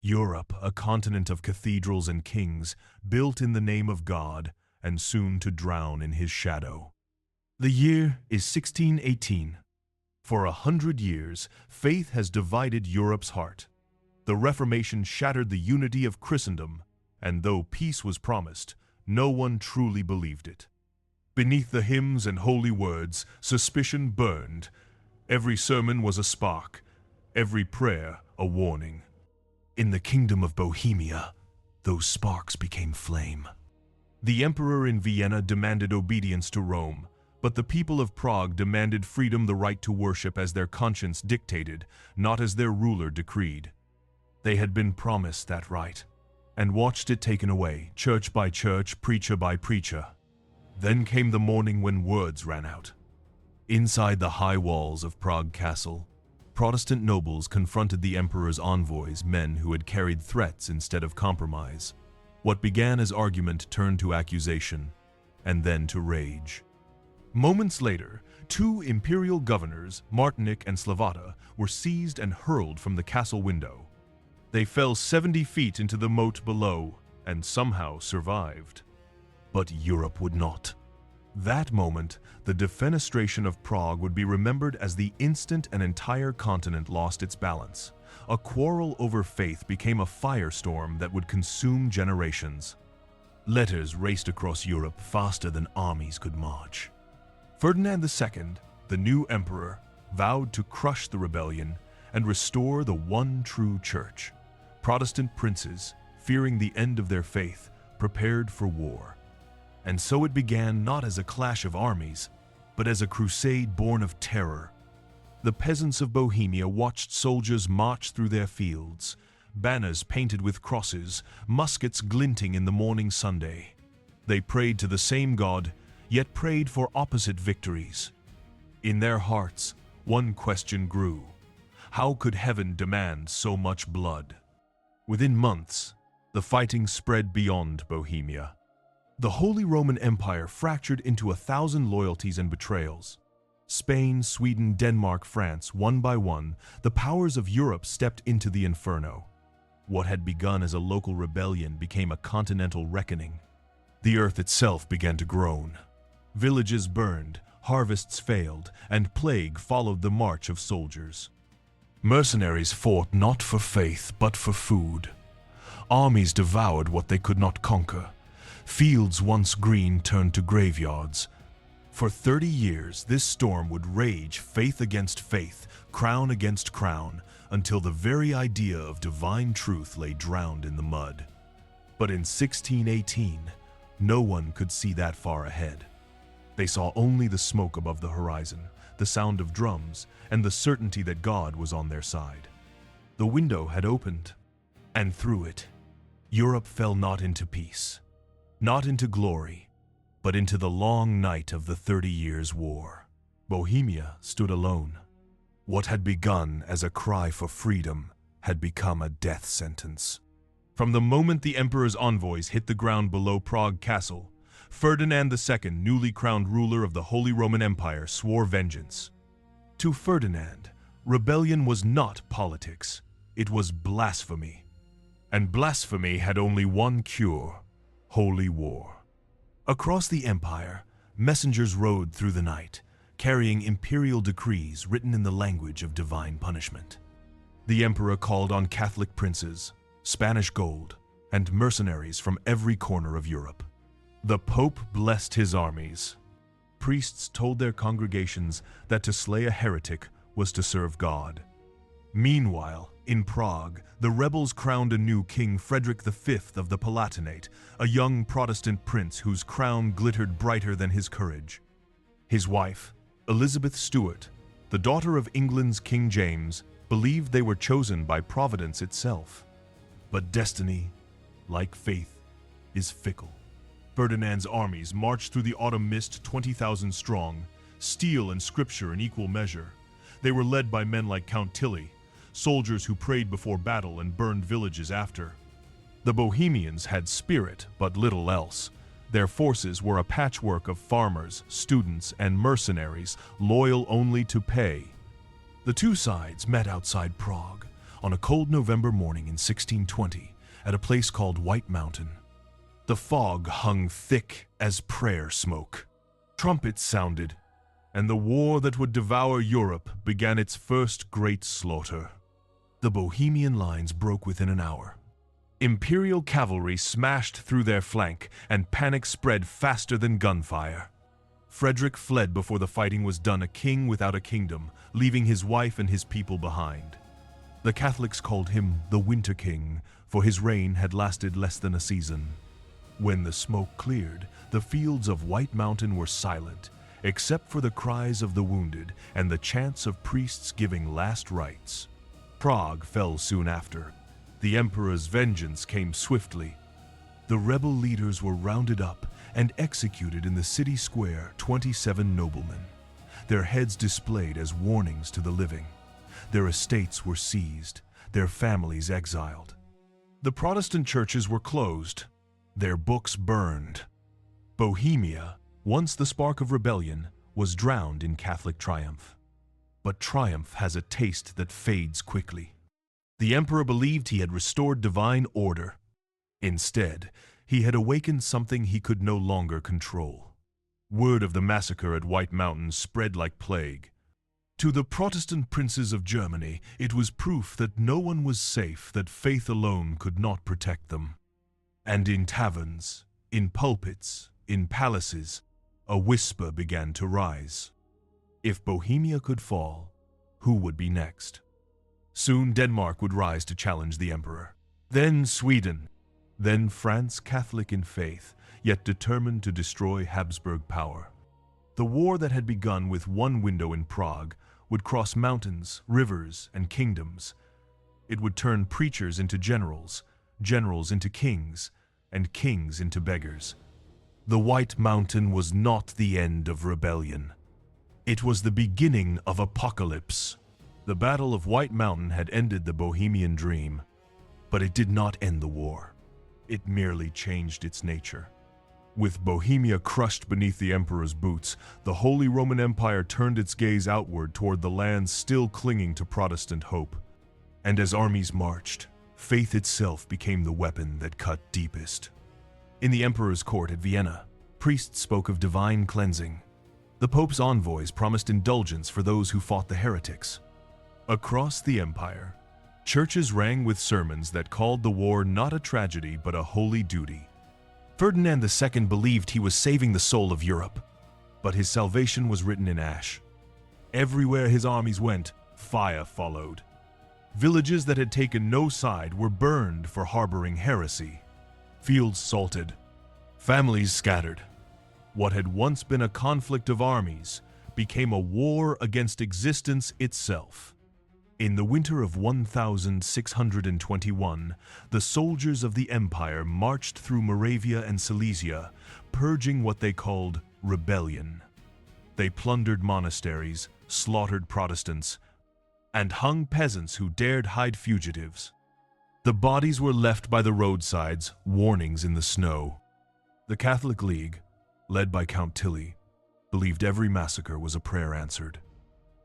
Europe, a continent of cathedrals and kings, built in the name of God and soon to drown in his shadow. The year is 1618. For 100 years, faith has divided Europe's heart. The Reformation shattered the unity of Christendom, and though peace was promised, no one truly believed it. Beneath the hymns and holy words, suspicion burned. Every sermon was a spark, every prayer a warning. In the kingdom of Bohemia, those sparks became flame. The emperor in Vienna demanded obedience to Rome, but the people of Prague demanded freedom, the right to worship as their conscience dictated, not as their ruler decreed. They had been promised that right, and watched it taken away, church by church, preacher by preacher. Then came the morning when words ran out. Inside the high walls of Prague Castle, Protestant nobles confronted the emperor's envoys, men who had carried threats instead of compromise. What began as argument turned to accusation, and then to rage. Moments later, two imperial governors, Martinic and Slavata, were seized and hurled from the castle window. They fell 70 feet into the moat below and somehow survived. But Europe would not. That moment, the defenestration of Prague would be remembered as the instant an entire continent lost its balance. A quarrel over faith became a firestorm that would consume generations. Letters raced across Europe faster than armies could march. Ferdinand II, the new emperor, vowed to crush the rebellion and restore the one true church. Protestant princes, fearing the end of their faith, prepared for war. And so it began not as a clash of armies, but as a crusade born of terror. The peasants of Bohemia watched soldiers march through their fields, banners painted with crosses, muskets glinting in the morning Sunday. They prayed to the same God, yet prayed for opposite victories. In their hearts, one question grew: how could heaven demand so much blood? Within months, the fighting spread beyond Bohemia. The Holy Roman Empire fractured into 1,000 loyalties and betrayals. Spain, Sweden, Denmark, France, one by one, the powers of Europe stepped into the inferno. What had begun as a local rebellion became a continental reckoning. The earth itself began to groan. Villages burned, harvests failed, and plague followed the march of soldiers. Mercenaries fought not for faith, but for food. Armies devoured what they could not conquer. Fields once green turned to graveyards. For 30 years, this storm would rage, faith against faith, crown against crown, until the very idea of divine truth lay drowned in the mud. But in 1618, no one could see that far ahead. They saw only the smoke above the horizon, the sound of drums, and the certainty that God was on their side. The window had opened, and through it, Europe fell not into peace, not into glory, but into the long night of the 30 Years' War. Bohemia stood alone. What had begun as a cry for freedom had become a death sentence. From the moment the emperor's envoys hit the ground below Prague Castle, Ferdinand II, newly crowned ruler of the Holy Roman Empire, swore vengeance. To Ferdinand, rebellion was not politics, it was blasphemy. And blasphemy had only one cure: holy war. Across the empire, messengers rode through the night, carrying imperial decrees written in the language of divine punishment. The emperor called on Catholic princes, Spanish gold, and mercenaries from every corner of Europe. The Pope blessed his armies. Priests told their congregations that to slay a heretic was to serve God. Meanwhile, in Prague, the rebels crowned a new king, Frederick V of the Palatinate, a young Protestant prince whose crown glittered brighter than his courage. His wife, Elizabeth Stuart, the daughter of England's King James, believed they were chosen by Providence itself. But destiny, like faith, is fickle. Ferdinand's armies marched through the autumn mist 20,000 strong, steel and scripture in equal measure. They were led by men like Count Tilly, soldiers who prayed before battle and burned villages after. The Bohemians had spirit, but little else. Their forces were a patchwork of farmers, students, and mercenaries, loyal only to pay. The two sides met outside Prague, on a cold November morning in 1620 at a place called White Mountain. The fog hung thick as prayer smoke. Trumpets sounded, and the war that would devour Europe began its first great slaughter. The Bohemian lines broke within an hour. Imperial cavalry smashed through their flank, and panic spread faster than gunfire. Frederick fled before the fighting was done, a king without a kingdom, leaving his wife and his people behind. The Catholics called him the Winter King, for his reign had lasted less than a season. When the smoke cleared, the fields of White Mountain were silent, except for the cries of the wounded and the chants of priests giving last rites. Prague fell soon after. The emperor's vengeance came swiftly. The rebel leaders were rounded up and executed in the city square, 27 noblemen, their heads displayed as warnings to the living. Their estates were seized, their families exiled. The Protestant churches were closed, their books burned. Bohemia, once the spark of rebellion, was drowned in Catholic triumph. But triumph has a taste that fades quickly. The emperor believed he had restored divine order. Instead, he had awakened something he could no longer control. Word of the massacre at White Mountain spread like plague. To the Protestant princes of Germany, it was proof that no one was safe, that faith alone could not protect them. And in taverns, in pulpits, in palaces, a whisper began to rise. If Bohemia could fall, who would be next? Soon Denmark would rise to challenge the emperor. Then Sweden. Then France, Catholic in faith, yet determined to destroy Habsburg power. The war that had begun with one window in Prague would cross mountains, rivers, and kingdoms. It would turn preachers into generals, generals into kings, and kings into beggars. The White Mountain was not the end of rebellion. It was the beginning of apocalypse. The Battle of White Mountain had ended the Bohemian dream, but it did not end the war. It merely changed its nature. With Bohemia crushed beneath the emperor's boots, the Holy Roman Empire turned its gaze outward toward the lands still clinging to Protestant hope. And as armies marched, faith itself became the weapon that cut deepest. In the emperor's court at Vienna, priests spoke of divine cleansing. The Pope's envoys promised indulgence for those who fought the heretics. Across the empire, churches rang with sermons that called the war not a tragedy but a holy duty. Ferdinand II believed he was saving the soul of Europe, but his salvation was written in ash. Everywhere his armies went, fire followed. Villages that had taken no side were burned for harboring heresy. Fields salted, families scattered. What had once been a conflict of armies became a war against existence itself. In the winter of 1621, the soldiers of the empire marched through Moravia and Silesia, purging what they called rebellion. They plundered monasteries, slaughtered Protestants, and hung peasants who dared hide fugitives. The bodies were left by the roadsides, warnings in the snow. The Catholic League, led by Count Tilly, believed every massacre was a prayer answered.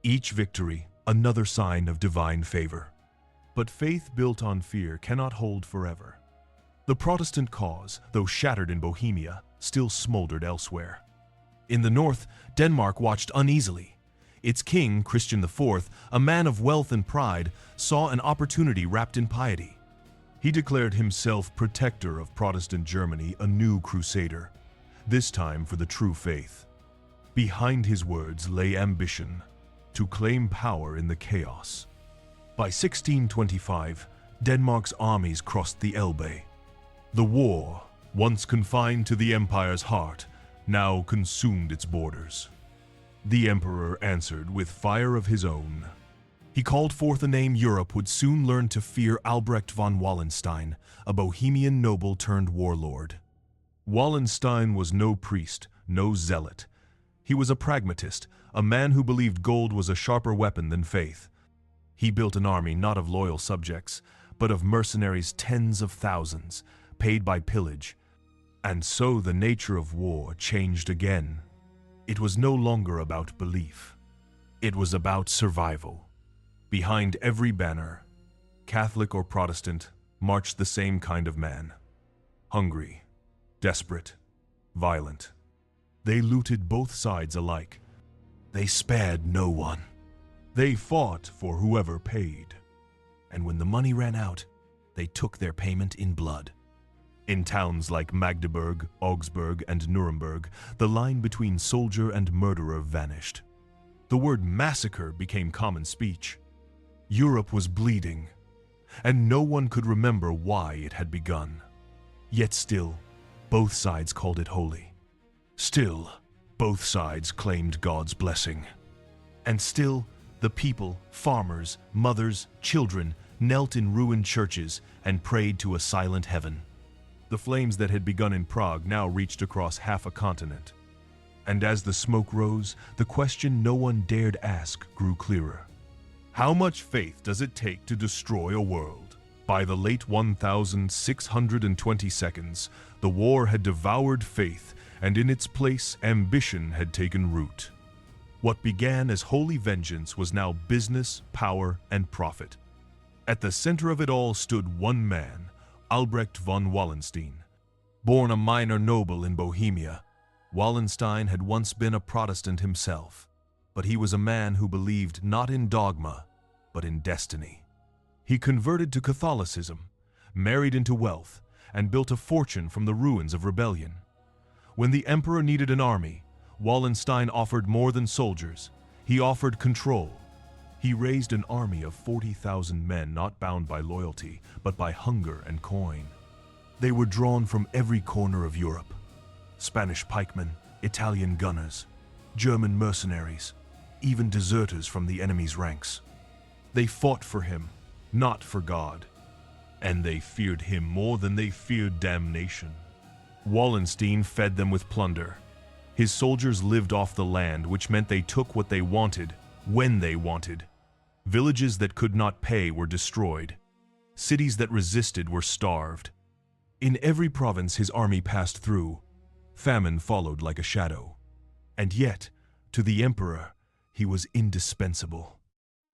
Each victory, another sign of divine favor. But faith built on fear cannot hold forever. The Protestant cause, though shattered in Bohemia, still smoldered elsewhere. In the north, Denmark watched uneasily. Its king, Christian IV, a man of wealth and pride, saw an opportunity wrapped in piety. He declared himself protector of Protestant Germany, a new crusader, this time for the true faith. Behind his words lay ambition, to claim power in the chaos. By 1625, Denmark's armies crossed the Elbe. The war, once confined to the empire's heart, now consumed its borders. The emperor answered with fire of his own. He called forth a name Europe would soon learn to fear: Albrecht von Wallenstein, a Bohemian noble turned warlord. Wallenstein was no priest, no zealot. He was a pragmatist, a man who believed gold was a sharper weapon than faith. He built an army not of loyal subjects, but of mercenaries, tens of thousands, paid by pillage. And so the nature of war changed again. It was no longer about belief. It was about survival. Behind every banner, Catholic or Protestant, marched the same kind of man. Hungry, desperate, violent. They looted both sides alike. They spared no one. They fought for whoever paid. And when the money ran out, they took their payment in blood. In towns like Magdeburg, Augsburg, and Nuremberg, the line between soldier and murderer vanished. The word massacre became common speech. Europe was bleeding, and no one could remember why it had begun. Yet still, both sides called it holy. Still, both sides claimed God's blessing. And still, the people, farmers, mothers, children, knelt in ruined churches and prayed to a silent heaven. The flames that had begun in Prague now reached across half a continent. And as the smoke rose, the question no one dared ask grew clearer. How much faith does it take to destroy a world? By the late 1622, the war had devoured faith, and in its place, ambition had taken root. What began as holy vengeance was now business, power, and profit. At the center of it all stood one man, Albrecht von Wallenstein. Born a minor noble in Bohemia, Wallenstein had once been a Protestant himself, but he was a man who believed not in dogma, but in destiny. He converted to Catholicism, married into wealth, and built a fortune from the ruins of rebellion. When the emperor needed an army, Wallenstein offered more than soldiers. He offered control. He raised an army of 40,000 men not bound by loyalty, but by hunger and coin. They were drawn from every corner of Europe. Spanish pikemen, Italian gunners, German mercenaries, even deserters from the enemy's ranks. They fought for him, not for God. And they feared him more than they feared damnation. Wallenstein fed them with plunder. His soldiers lived off the land, which meant they took what they wanted, when they wanted. Villages that could not pay were destroyed. Cities that resisted were starved. In every province his army passed through, famine followed like a shadow. And yet, to the emperor, he was indispensable.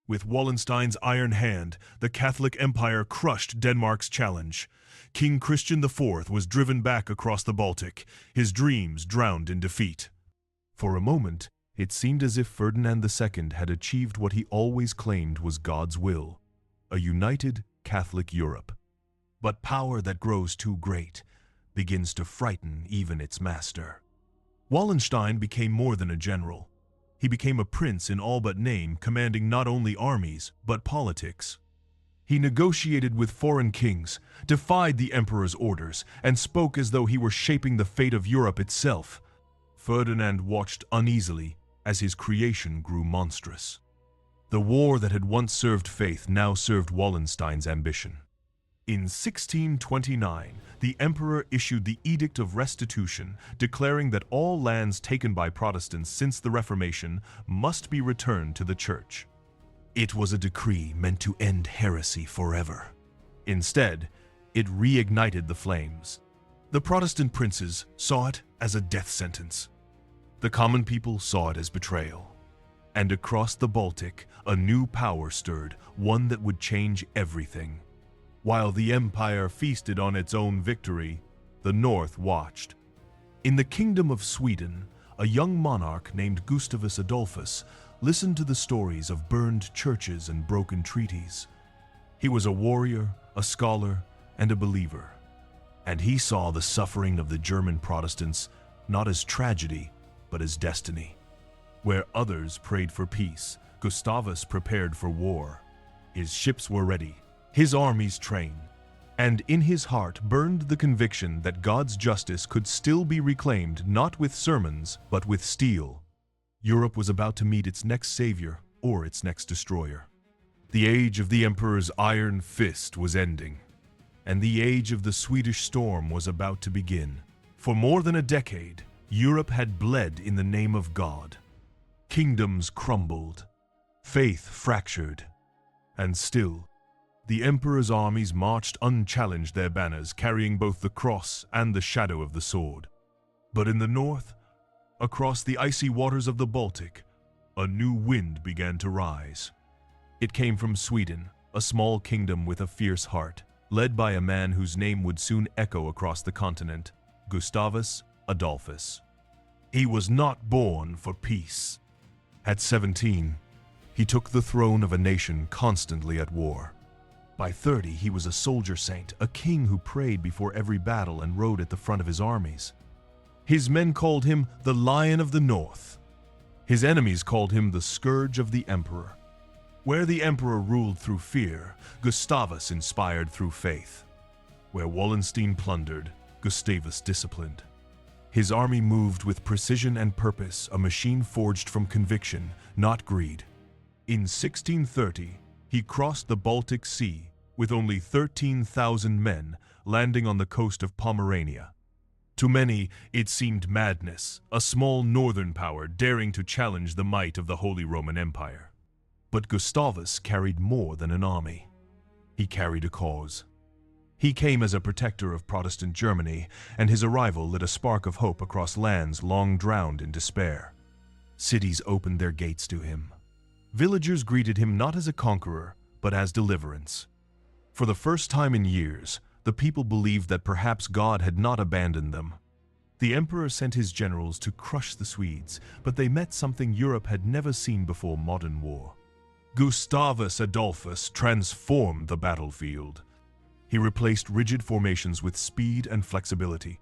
With Wallenstein's iron hand, the Catholic Empire crushed Denmark's challenge. King Christian IV was driven back across the Baltic, his dreams drowned in defeat. For a moment, it seemed as if Ferdinand II had achieved what he always claimed was God's will, a united Catholic Europe. But power that grows too great begins to frighten even its master. Wallenstein became more than a general. He became a prince in all but name, commanding not only armies, but politics. He negotiated with foreign kings, defied the emperor's orders, and spoke as though he were shaping the fate of Europe itself. Ferdinand watched uneasily as his creation grew monstrous. The war that had once served faith now served Wallenstein's ambition. In 1629, the emperor issued the Edict of Restitution, declaring that all lands taken by Protestants since the Reformation must be returned to the Church. It was a decree meant to end heresy forever. Instead, it reignited the flames. The Protestant princes saw it as a death sentence. The common people saw it as betrayal. And across the Baltic, a new power stirred, one that would change everything. While the empire feasted on its own victory, the North watched. In the Kingdom of Sweden, a young monarch named Gustavus Adolphus listened to the stories of burned churches and broken treaties. He was a warrior, a scholar, and a believer. And he saw the suffering of the German Protestants not as tragedy, but as destiny. Where others prayed for peace, Gustavus prepared for war. His ships were ready, his armies trained, and in his heart burned the conviction that God's justice could still be reclaimed not with sermons, but with steel. Europe was about to meet its next savior or its next destroyer. The age of the emperor's iron fist was ending, and the age of the Swedish storm was about to begin. For more than a decade, Europe had bled in the name of God. Kingdoms crumbled, faith fractured, and still, the emperor's armies marched unchallenged, their banners carrying both the cross and the shadow of the sword. But in the north, across the icy waters of the Baltic, a new wind began to rise. It came from Sweden, a small kingdom with a fierce heart, led by a man whose name would soon echo across the continent, Gustavus Adolphus. He was not born for peace. At 17, he took the throne of a nation constantly at war. By 30, he was a soldier saint, a king who prayed before every battle and rode at the front of his armies. His men called him the Lion of the North. His enemies called him the Scourge of the Emperor. Where the emperor ruled through fear, Gustavus inspired through faith. Where Wallenstein plundered, Gustavus disciplined. His army moved with precision and purpose, a machine forged from conviction, not greed. In 1630, he crossed the Baltic Sea with only 13,000 men, landing on the coast of Pomerania. To many, it seemed madness, a small northern power daring to challenge the might of the Holy Roman Empire. But Gustavus carried more than an army. He carried a cause. He came as a protector of Protestant Germany, and his arrival lit a spark of hope across lands long drowned in despair. Cities opened their gates to him. Villagers greeted him not as a conqueror, but as deliverance. For the first time in years, the people believed that perhaps God had not abandoned them. The emperor sent his generals to crush the Swedes, but they met something Europe had never seen before modern war. Gustavus Adolphus transformed the battlefield. He replaced rigid formations with speed and flexibility,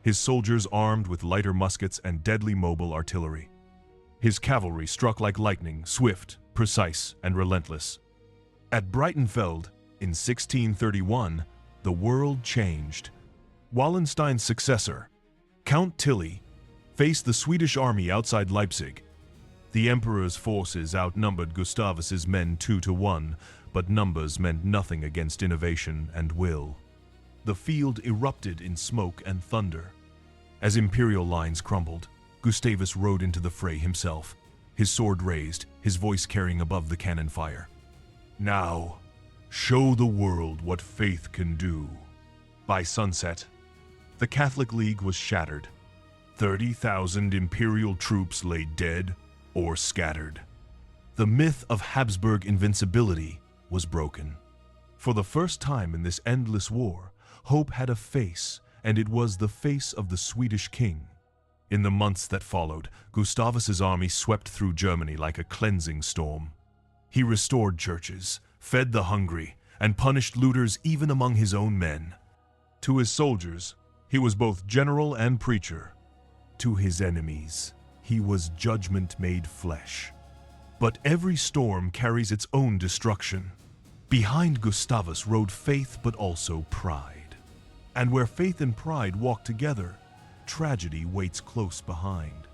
his soldiers armed with lighter muskets and deadly mobile artillery. His cavalry struck like lightning, swift, precise, and relentless. At Breitenfeld, in 1631, the world changed. Wallenstein's successor, Count Tilly, faced the Swedish army outside Leipzig. The emperor's forces outnumbered Gustavus's men 2-1, but numbers meant nothing against innovation and will. The field erupted in smoke and thunder. As imperial lines crumbled, Gustavus rode into the fray himself, his sword raised, his voice carrying above the cannon fire. "Now, show the world what faith can do." By sunset, the Catholic League was shattered. 30,000 imperial troops lay dead or scattered. The myth of Habsburg invincibility was broken. For the first time in this endless war, hope had a face, and it was the face of the Swedish king. In the months that followed, Gustavus's army swept through Germany like a cleansing storm. He restored churches, fed the hungry, and punished looters even among his own men. To his soldiers, he was both general and preacher. To his enemies, he was judgment made flesh. But every storm carries its own destruction. Behind Gustavus rode faith but also pride. And where faith and pride walk together, tragedy waits close behind.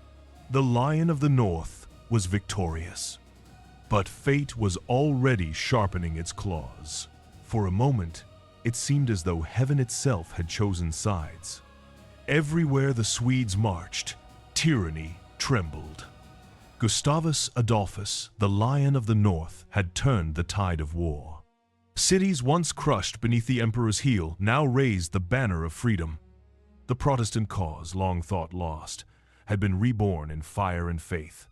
The Lion of the North was victorious. But fate was already sharpening its claws. For a moment, it seemed as though heaven itself had chosen sides. Everywhere the Swedes marched, tyranny trembled. Gustavus Adolphus, the Lion of the North, had turned the tide of war. Cities once crushed beneath the emperor's heel now raised the banner of freedom. The Protestant cause, long thought lost, had been reborn in fire and faith.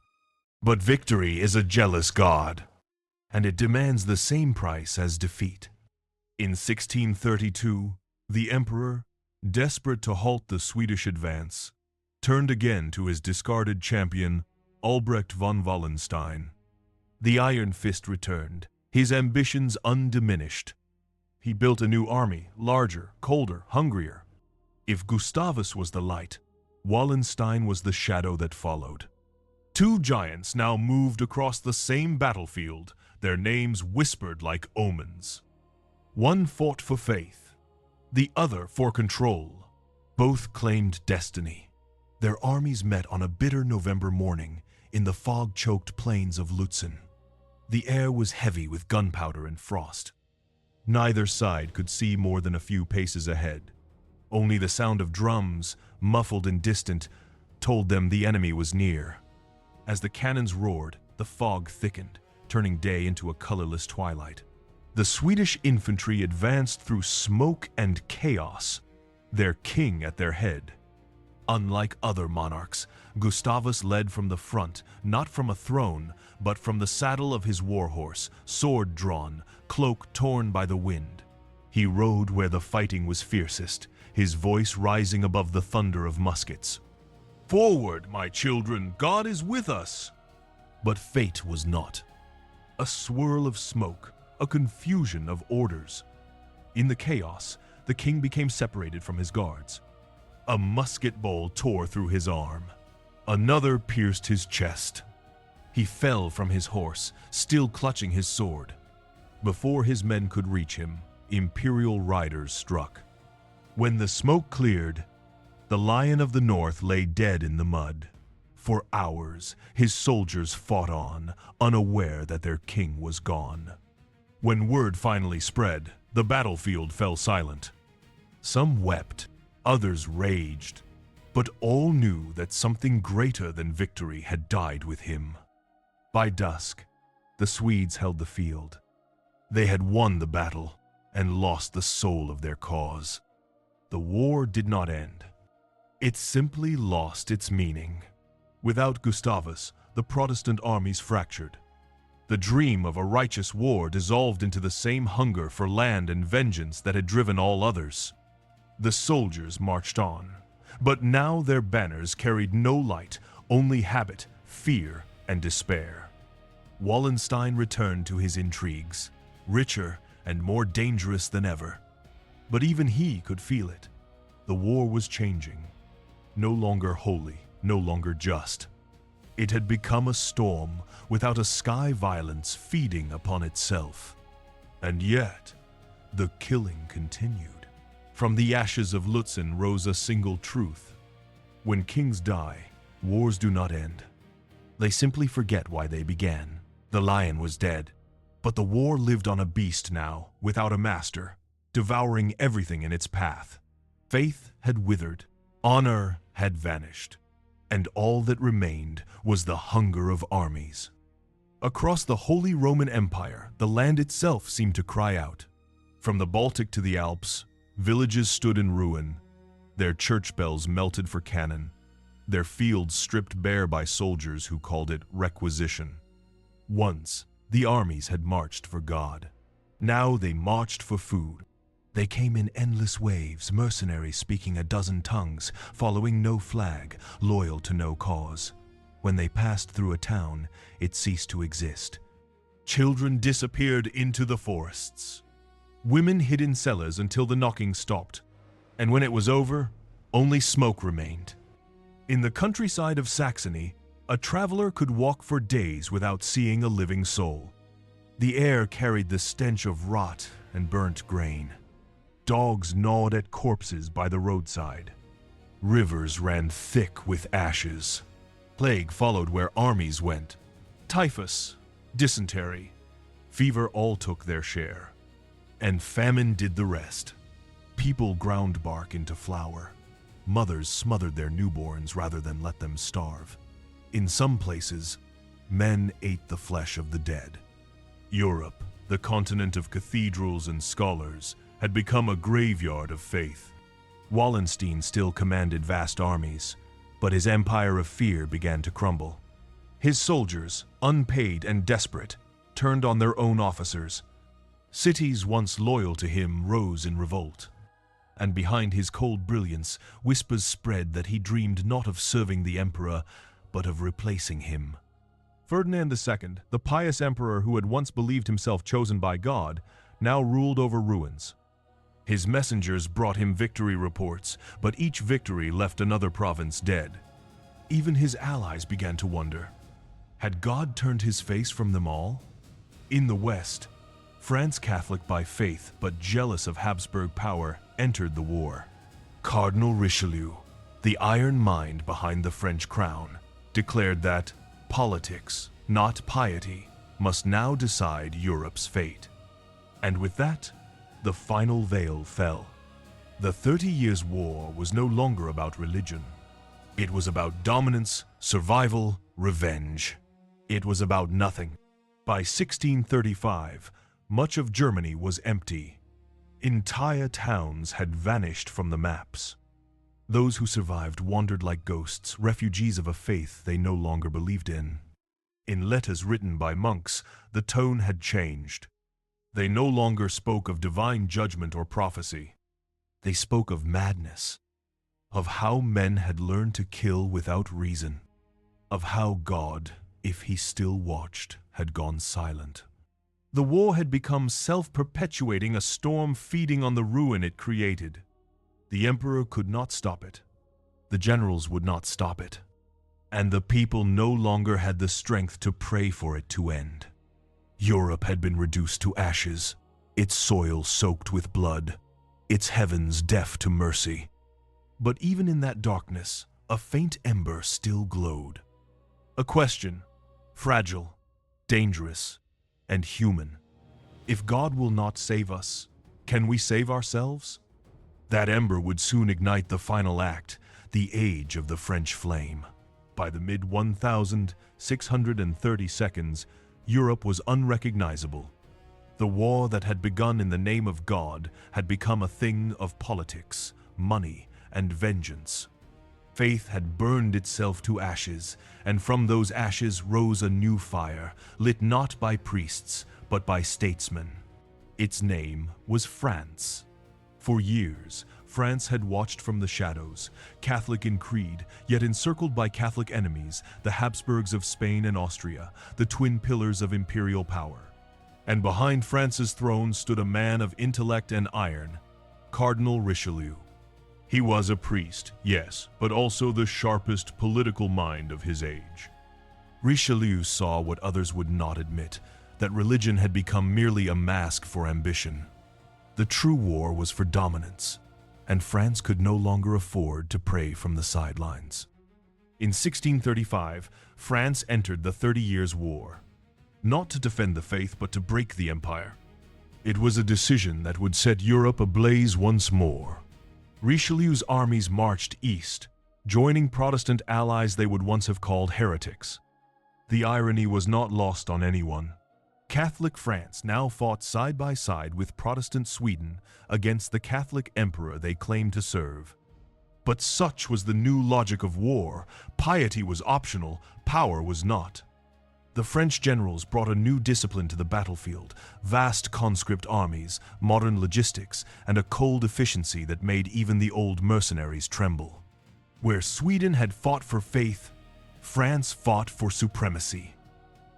But victory is a jealous God, and it demands the same price as defeat. In 1632, the emperor, desperate to halt the Swedish advance, turned again to his discarded champion, Albrecht von Wallenstein. The Iron Fist returned, his ambitions undiminished. He built a new army, larger, colder, hungrier. If Gustavus was the light, Wallenstein was the shadow that followed. Two giants now moved across the same battlefield, their names whispered like omens. One fought for faith, the other for control. Both claimed destiny. Their armies met on a bitter November morning in the fog-choked plains of Lutzen. The air was heavy with gunpowder and frost. Neither side could see more than a few paces ahead. Only the sound of drums, muffled and distant, told them the enemy was near. As the cannons roared, the fog thickened, turning day into a colorless twilight. The Swedish infantry advanced through smoke and chaos, their king at their head. Unlike other monarchs, Gustavus led from the front, not from a throne, but from the saddle of his warhorse, sword drawn, cloak torn by the wind. He rode where the fighting was fiercest, his voice rising above the thunder of muskets. "Forward, my children, God is with us!" But fate was not. A swirl of smoke, a confusion of orders. In the chaos, the king became separated from his guards. A musket ball tore through his arm. Another pierced his chest. He fell from his horse, still clutching his sword. Before his men could reach him, imperial riders struck. When the smoke cleared, the Lion of the North lay dead in the mud. For hours, his soldiers fought on, unaware that their king was gone. When word finally spread, the battlefield fell silent. Some wept, others raged, but all knew that something greater than victory had died with him. By dusk, the Swedes held the field. They had won the battle and lost the soul of their cause. The war did not end. It simply lost its meaning. Without Gustavus, the Protestant armies fractured. The dream of a righteous war dissolved into the same hunger for land and vengeance that had driven all others. The soldiers marched on, but now their banners carried no light, only habit, fear, and despair. Wallenstein returned to his intrigues, richer and more dangerous than ever. But even he could feel it. The war was changing. No longer holy, no longer just. It had become a storm without a sky violence feeding upon itself. And yet, the killing continued. From the ashes of Lutzen rose a single truth. When kings die, wars do not end. They simply forget why they began. The lion was dead, but the war lived on a beast now, without a master, devouring everything in its path. Faith had withered, honor had vanished, and all that remained was the hunger of armies. Across the Holy Roman Empire, the land itself seemed to cry out. From the Baltic to the Alps, villages stood in ruin, their church bells melted for cannon, their fields stripped bare by soldiers who called it requisition. Once, the armies had marched for God. Now they marched for food. They came in endless waves, mercenaries speaking a dozen tongues, following no flag, loyal to no cause. When they passed through a town, it ceased to exist. Children disappeared into the forests. Women hid in cellars until the knocking stopped, and when it was over, only smoke remained. In the countryside of Saxony, a traveler could walk for days without seeing a living soul. The air carried the stench of rot and burnt grain. Dogs gnawed at corpses by the roadside. Rivers ran thick with ashes. Plague followed where armies went. Typhus, dysentery, fever all took their share. And famine did the rest. People ground bark into flour. Mothers smothered their newborns rather than let them starve. In some places, men ate the flesh of the dead. Europe, the continent of cathedrals and scholars, had become a graveyard of faith. Wallenstein still commanded vast armies, but his empire of fear began to crumble. His soldiers, unpaid and desperate, turned on their own officers. Cities once loyal to him rose in revolt. And behind his cold brilliance, whispers spread that he dreamed not of serving the emperor, but of replacing him. Ferdinand II, the pious emperor who had once believed himself chosen by God, now ruled over ruins. His messengers brought him victory reports, but each victory left another province dead. Even his allies began to wonder. Had God turned his face from them all? In the West, France, Catholic by faith but jealous of Habsburg power, entered the war. Cardinal Richelieu, the iron mind behind the French crown, declared that politics, not piety, must now decide Europe's fate. And with that, the final veil fell. The 30 Years' War was no longer about religion. It was about dominance, survival, revenge. It was about nothing. By 1635, much of Germany was empty. Entire towns had vanished from the maps. Those who survived wandered like ghosts, refugees of a faith they no longer believed in. In letters written by monks, the tone had changed. They no longer spoke of divine judgment or prophecy. They spoke of madness, of how men had learned to kill without reason, of how God, if he still watched, had gone silent. The war had become self-perpetuating, a storm feeding on the ruin it created. The emperor could not stop it. The generals would not stop it. And the people no longer had the strength to pray for it to end. Europe had been reduced to ashes, its soil soaked with blood, its heavens deaf to mercy. But even in that darkness, a faint ember still glowed. A question, fragile, dangerous, and human. If God will not save us, can we save ourselves? That ember would soon ignite the final act, the age of the French flame. By the mid-1630s, Europe was unrecognizable. The war that had begun in the name of God had become a thing of politics, money, and vengeance. Faith had burned itself to ashes, and from those ashes rose a new fire, lit not by priests, but by statesmen. Its name was France. For years, France had watched from the shadows, Catholic in creed, yet encircled by Catholic enemies, the Habsburgs of Spain and Austria, the twin pillars of imperial power. And behind France's throne stood a man of intellect and iron, Cardinal Richelieu. He was a priest, yes, but also the sharpest political mind of his age. Richelieu saw what others would not admit, that religion had become merely a mask for ambition. The true war was for dominance, and France could no longer afford to pray from the sidelines. In 1635, France entered the 30 Years' War, not to defend the faith but to break the empire. It was a decision that would set Europe ablaze once more. Richelieu's armies marched east, joining Protestant allies they would once have called heretics. The irony was not lost on anyone. Catholic France now fought side by side with Protestant Sweden against the Catholic emperor they claimed to serve. But such was the new logic of war. Piety was optional, power was not. The French generals brought a new discipline to the battlefield, vast conscript armies, modern logistics, and a cold efficiency that made even the old mercenaries tremble. Where Sweden had fought for faith, France fought for supremacy.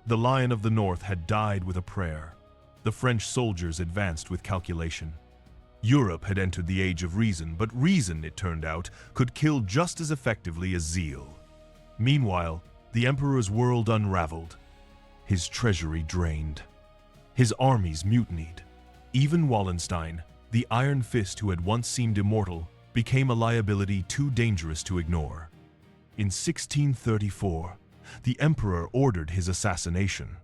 The Lion of the North had died with a prayer. The French soldiers advanced with calculation. Europe had entered the age of reason, but reason, it turned out, could kill just as effectively as zeal. Meanwhile, the emperor's world unraveled. His treasury drained. His armies mutinied. Even Wallenstein, the Iron Fist who had once seemed immortal, became a liability too dangerous to ignore. In 1634, the emperor ordered his assassination.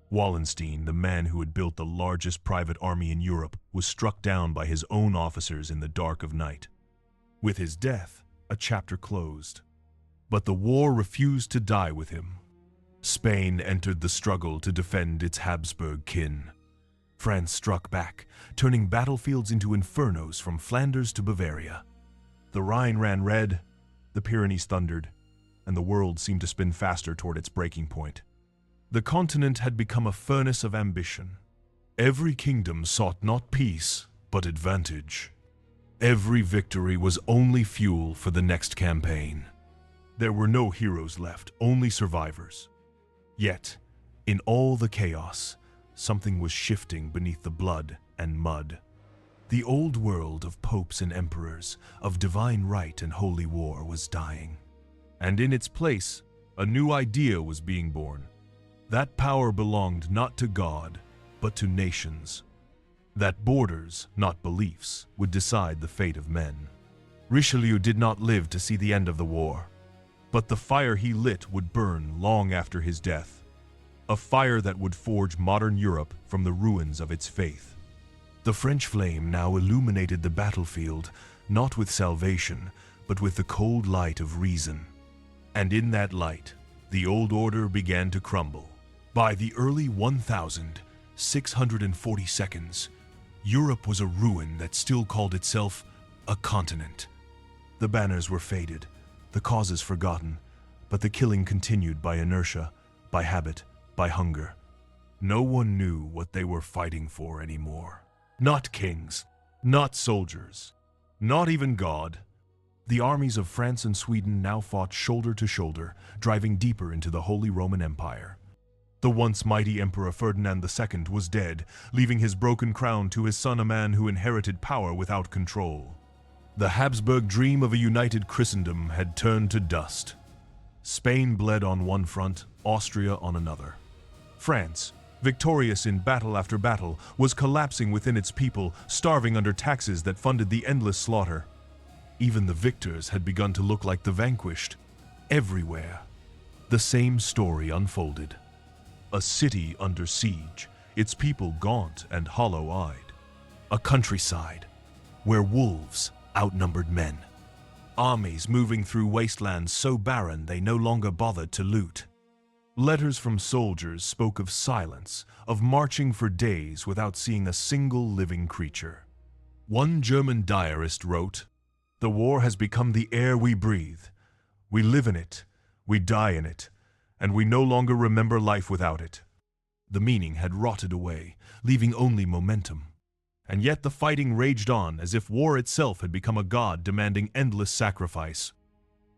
Wallenstein, the man who had built the largest private army in Europe, was struck down by his own officers in the dark of night. With his death, a chapter closed. But the war refused to die with him. Spain entered the struggle to defend its Habsburg kin. France struck back, turning battlefields into infernos from Flanders to Bavaria. The Rhine ran red, the Pyrenees thundered, and the world seemed to spin faster toward its breaking point. The continent had become a furnace of ambition. Every kingdom sought not peace, but advantage. Every victory was only fuel for the next campaign. There were no heroes left, only survivors. Yet, in all the chaos, something was shifting beneath the blood and mud. The old world of popes and emperors, of divine right and holy war was dying. And in its place, a new idea was being born. That power belonged not to God, but to nations. That borders, not beliefs, would decide the fate of men. Richelieu did not live to see the end of the war, but the fire he lit would burn long after his death. A fire that would forge modern Europe from the ruins of its faith. The French flame now illuminated the battlefield, not with salvation, but with the cold light of reason. And in that light, the old order began to crumble. By the early 1642s, Europe was a ruin that still called itself a continent. The banners were faded, the causes forgotten, but the killing continued by inertia, by habit, by hunger. No one knew what they were fighting for anymore. Not kings, not soldiers, not even God. The armies of France and Sweden now fought shoulder to shoulder, driving deeper into the Holy Roman Empire. The once mighty Emperor Ferdinand II was dead, leaving his broken crown to his son, a man who inherited power without control. The Habsburg dream of a united Christendom had turned to dust. Spain bled on one front, Austria on another. France, victorious in battle after battle, was collapsing within its people, starving under taxes that funded the endless slaughter. Even the victors had begun to look like the vanquished. Everywhere, the same story unfolded. A city under siege, its people gaunt and hollow-eyed. A countryside where wolves outnumbered men. Armies moving through wastelands so barren they no longer bothered to loot. Letters from soldiers spoke of silence, of marching for days without seeing a single living creature. One German diarist wrote, "The war has become the air we breathe. We live in it, we die in it, and we no longer remember life without it." The meaning had rotted away, leaving only momentum. And yet the fighting raged on as if war itself had become a god demanding endless sacrifice.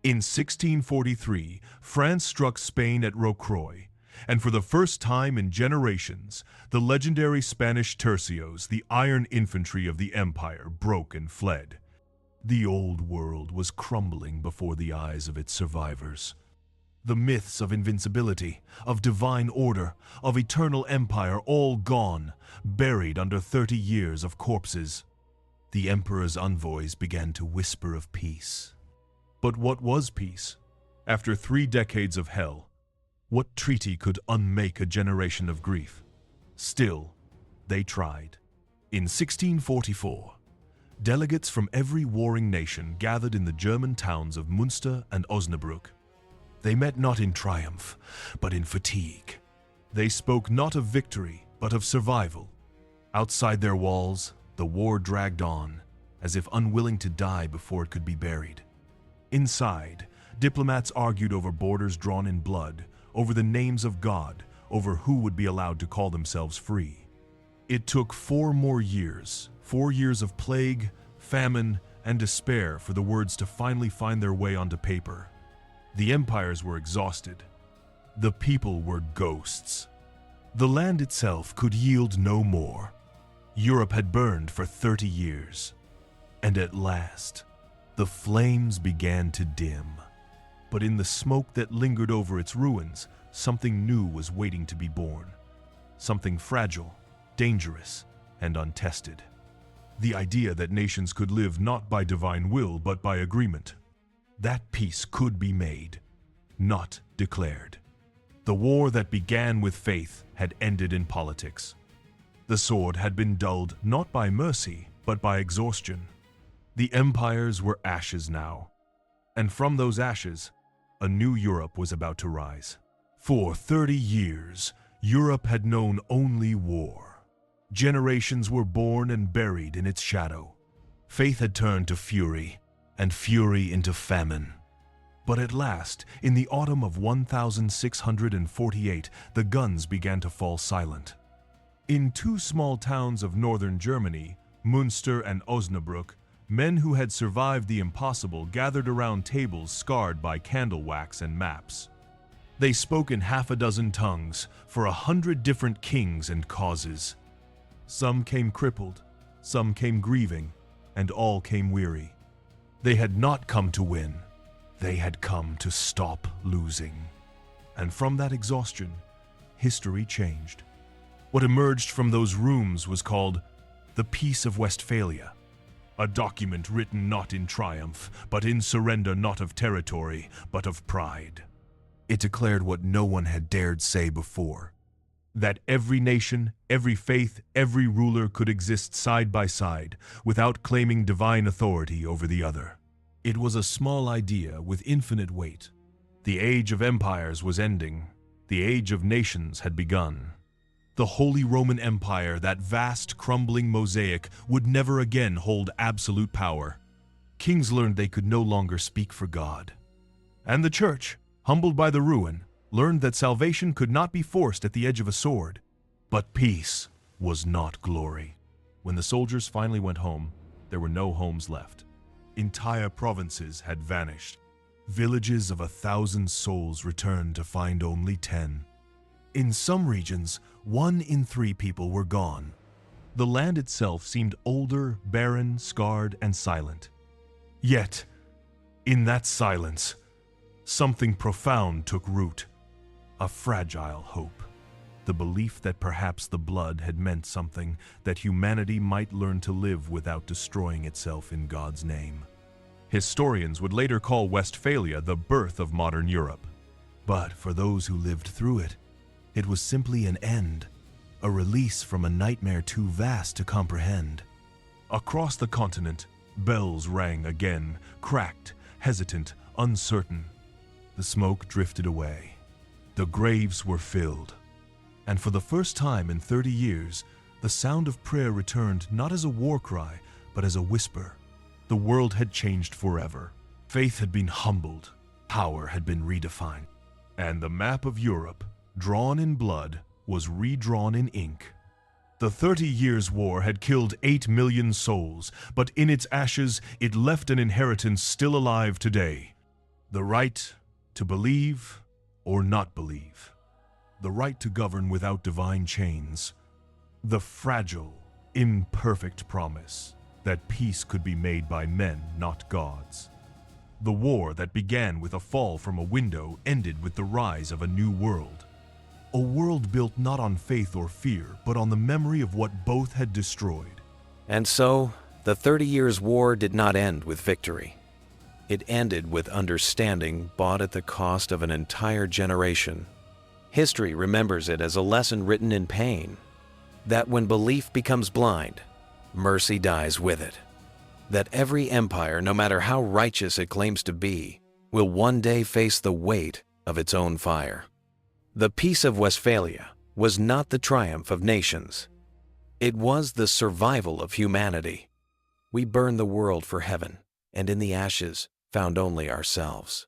In 1643, France struck Spain at Rocroi, and for the first time in generations, the legendary Spanish tercios, the iron infantry of the empire, broke and fled. The old world was crumbling before the eyes of its survivors. The myths of invincibility, of divine order, of eternal empire, all gone, buried under 30 years of corpses. The emperor's envoys began to whisper of peace. But what was peace? After 3 decades of hell, what treaty could unmake a generation of grief? Still, they tried. In 1644, delegates from every warring nation gathered in the German towns of Münster and Osnabrück. They met not in triumph, but in fatigue. They spoke not of victory, but of survival. Outside their walls, the war dragged on, as if unwilling to die before it could be buried. Inside, diplomats argued over borders drawn in blood, over the names of God, over who would be allowed to call themselves free. It took 4 more years, 4 years of plague, famine, and despair for the words to finally find their way onto paper. The empires were exhausted. The people were ghosts. The land itself could yield no more. Europe had burned for 30 years. And at last, the flames began to dim. But in the smoke that lingered over its ruins, something new was waiting to be born. Something fragile, dangerous, and untested. The idea that nations could live not by divine will, but by agreement. That peace could be made, not declared. The war that began with faith had ended in politics. The sword had been dulled not by mercy, but by exhaustion. The empires were ashes now, and from those ashes, a new Europe was about to rise. For 30 years, Europe had known only war. Generations were born and buried in its shadow. Faith had turned to fury, and fury into famine. But at last, in the autumn of 1648, the guns began to fall silent. In 2 small towns of northern Germany, Münster and Osnabrück, men who had survived the impossible gathered around tables scarred by candle wax and maps. They spoke in half a dozen tongues for 100 different kings and causes. Some came crippled, some came grieving, and all came weary. They had not come to win. They had come to stop losing. And from that exhaustion, history changed. What emerged from those rooms was called the Peace of Westphalia, a document written not in triumph, but in surrender not of territory, but of pride. It declared what no one had dared say before, that every nation, every faith, every ruler could exist side by side without claiming divine authority over the other. It was a small idea with infinite weight. The age of empires was ending. The age of nations had begun. The Holy Roman Empire, that vast, crumbling mosaic, would never again hold absolute power. kings learned they could no longer speak for God. And the church, humbled by the ruin, learned that salvation could not be forced at the edge of a sword. But peace was not glory. When the soldiers finally went home, there were no homes left. Entire provinces had vanished. Villages of 1,000 souls returned to find only 10. In some regions, 1 in 3 people were gone. The land itself seemed older, barren, scarred, and silent. Yet, in that silence, something profound took root. A fragile hope. The belief that perhaps the blood had meant something, that humanity might learn to live without destroying itself in God's name. Historians would later call Westphalia the birth of modern Europe. But for those who lived through it, it was simply an end, a release from a nightmare too vast to comprehend. Across the continent, bells rang again, cracked, hesitant, uncertain. The smoke drifted away. The graves were filled. And for the first time in 30 years, the sound of prayer returned not as a war cry, but as a whisper. The world had changed forever. Faith had been humbled. Power had been redefined. And the map of Europe, drawn in blood, was redrawn in ink. The 30 Years' War had killed 8 million souls, but in its ashes it left an inheritance still alive today. The right to believe or not believe. The right to govern without divine chains. The fragile, imperfect promise that peace could be made by men, not gods. The war that began with a fall from a window ended with the rise of a new world. A world built not on faith or fear, but on the memory of what both had destroyed. And so, the 30 Years' War did not end with victory. It ended with understanding bought at the cost of an entire generation. History remembers it as a lesson written in pain, that when belief becomes blind, mercy dies with it. That every empire, no matter how righteous it claims to be, will one day face the weight of its own fire. The Peace of Westphalia was not the triumph of nations. It was the survival of humanity. We burned the world for heaven, and in the ashes found only ourselves.